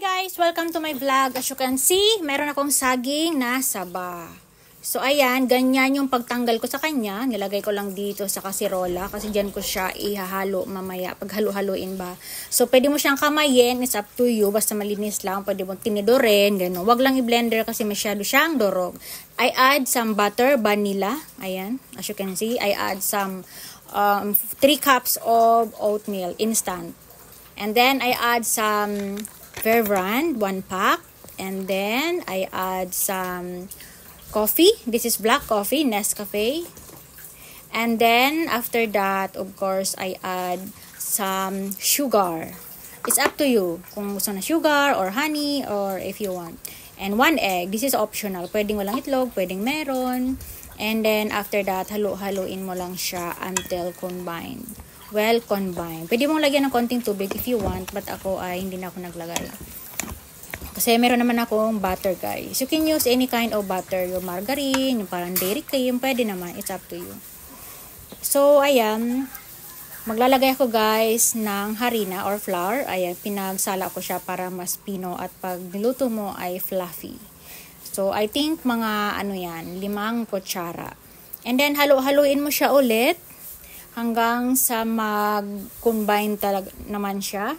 guys! Welcome to my vlog. As you can see, meron akong saging na saba. So ayan, ganyan yung pagtanggal ko sa kanya. Nilagay ko lang dito sa kasirola kasi dyan ko siya ihahalo mamaya pag halo-haloin ba. So pwede mo siyang kamayin, it's up to you. Basta malinis lang, pwede mo tinidorin, gano'n. Wag lang i-blender kasi masyado siyang dorog. I add some butter, vanilla. Ayan, as you can see, I add some 3 cups of oatmeal, instant. And then I add some Verbrand, 1 pack. And then I add some coffee. This is black coffee, Nescafe. And then after that, of course, I add some sugar. It's up to you kung gusto na sugar or honey or if you want. And 1 egg. This is optional. Pwedeng walang itlog, pwedeng meron. And then after that, halo-haloin mo lang siya until combined. Well combined. Pwede mong lagyan ng konting tubig if you want, but ako ay hindi na ako naglagay. Kasi meron naman akong butter, guys. You can use any kind of butter. Yung margarine, yung parang dairy cream, pwede naman. It's up to you. So, ayan. Maglalagay ako, guys, ng harina or flour. Ayan, pinagsala ko siya para mas pino at pag niluto mo ay fluffy. So, I think mga 5 kutsara. And then, halo-haloin mo siya ulit hanggang sa mag-combine talaga naman siya.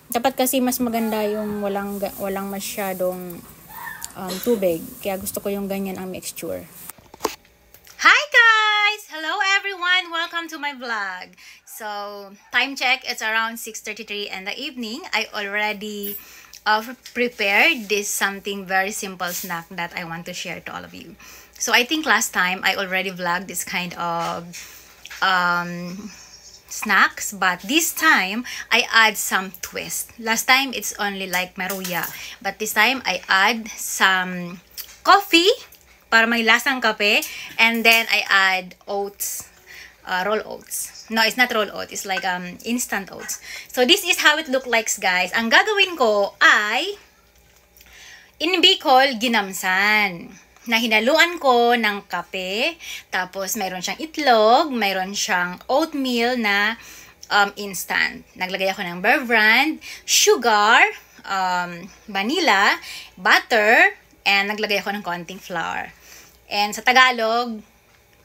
Dapat kasi mas maganda yung walang masyadong tubig. Kaya gusto ko yung ganyan ang mixture. Hi guys! Hello everyone! Welcome to my vlog. So, time check, it's around 6:33 in the evening. I already prepared this something very simple snack that I want to share to all of you. So, I think last time I already vlogged this kind of snacks, but this time I add some twist. Last time it's only like maruya, but this time I add some coffee para may lasang kape, and then I add oats, roll oats. No, it's not roll oats, it's like instant oats. So this is how it look like, guys. Ang gagawin ko ay in Bicol ginamsan na hinaluan ko ng kape, tapos mayroon siyang itlog, mayroon siyang oatmeal na instant. Naglagay ako ng Verbrand, sugar, vanilla, butter, and naglagay ako ng konting flour. And sa Tagalog,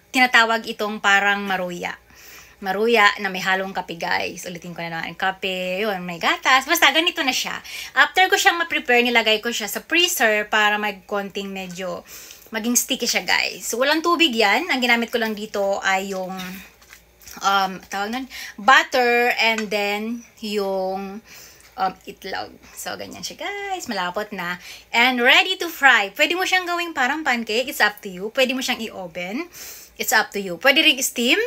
tinatawag itong parang maruya. Maruya na may halong kape, guys. Ulitin ko na naman. Kape, yun, may gatas. Basta ganito na siya. After ko siyang ma-prepare, nilagay ko siya sa freezer para mag-konting medyo maging sticky siya, guys. So, walang tubig yan. Ang ginamit ko lang dito ay yung tawag nun, butter and then yung itlog. So, ganyan siya, guys. Malapot na. And ready to fry. Pwede mo siyang gawing parang pancake. It's up to you. Pwede mo siyang i-oven. It's up to you. Pwede rin steam.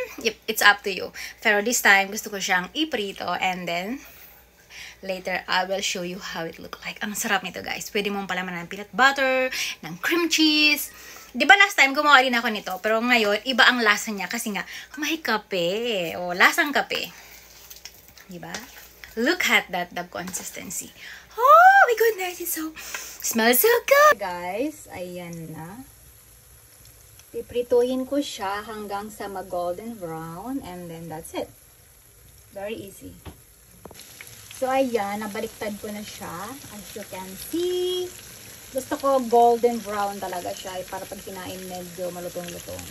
It's up to you. Pero this time, gusto ko siyang iprito. And then, later, I will show you how it look like. Ang sarap nito, guys. Pwede mong palaman ng peanut butter, ng cream cheese. Diba last time, gumawa din ako nito. Pero ngayon, iba ang lasa niya. Kasi nga, may kape. O, lasang kape. Diba? Look at that, the consistency. Oh my goodness, it smells so good. Guys, ayan na. Piprituhin ko siya hanggang sa mag-golden brown, and then that's it. Very easy. So, ayan, nabaliktad ko na siya. As you can see, gusto ko golden brown talaga siya para pag kinain medyo malutong-lutong.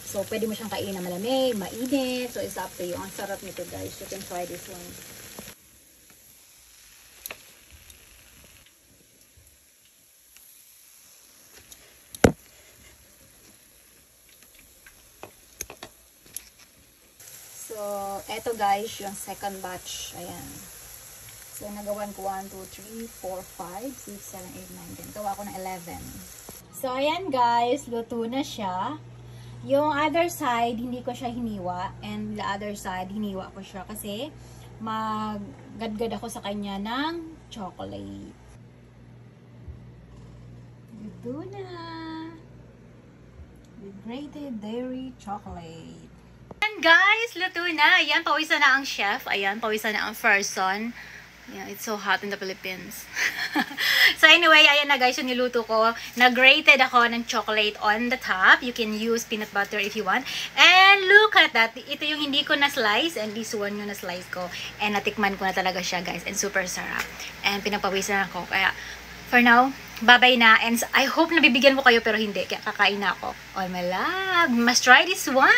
So, pwede mo siyang kainin na malamig, mainit. So, it's up to you. Ang sarap nito, guys. You can try this one. So, eto guys, yung second batch. Ayan. So, nagawan ko 1, 2, 3, 4, 5, 6, 7, 8, 9, 10. Gawa ko ng 11. So, ayan guys, luto na siya. Yung other side, hindi ko siya hiniwa. And the other side, hiniwa ko siya kasi maggadgad ako sa kanya ng chocolate. Luto na. With grated dairy chocolate. Ayan guys, luto na. Ayan, pawisan na ang chef. Ayan, pawisan na ang person. Yeah, it's so hot in the Philippines. So anyway, ayan na guys yung niluto ko. Nag-grated ako ng chocolate on the top. You can use peanut butter if you want. And look at that. Ito yung hindi ko na-slice and this one yung na-slice ko. And natikman ko na talaga siya guys. And super sarap. And pinapawisan ako. Kaya for now, bye-bye na. And I hope nabibigyan ko kayo pero hindi. Kaya kakain na ako. All my love. Must try this one.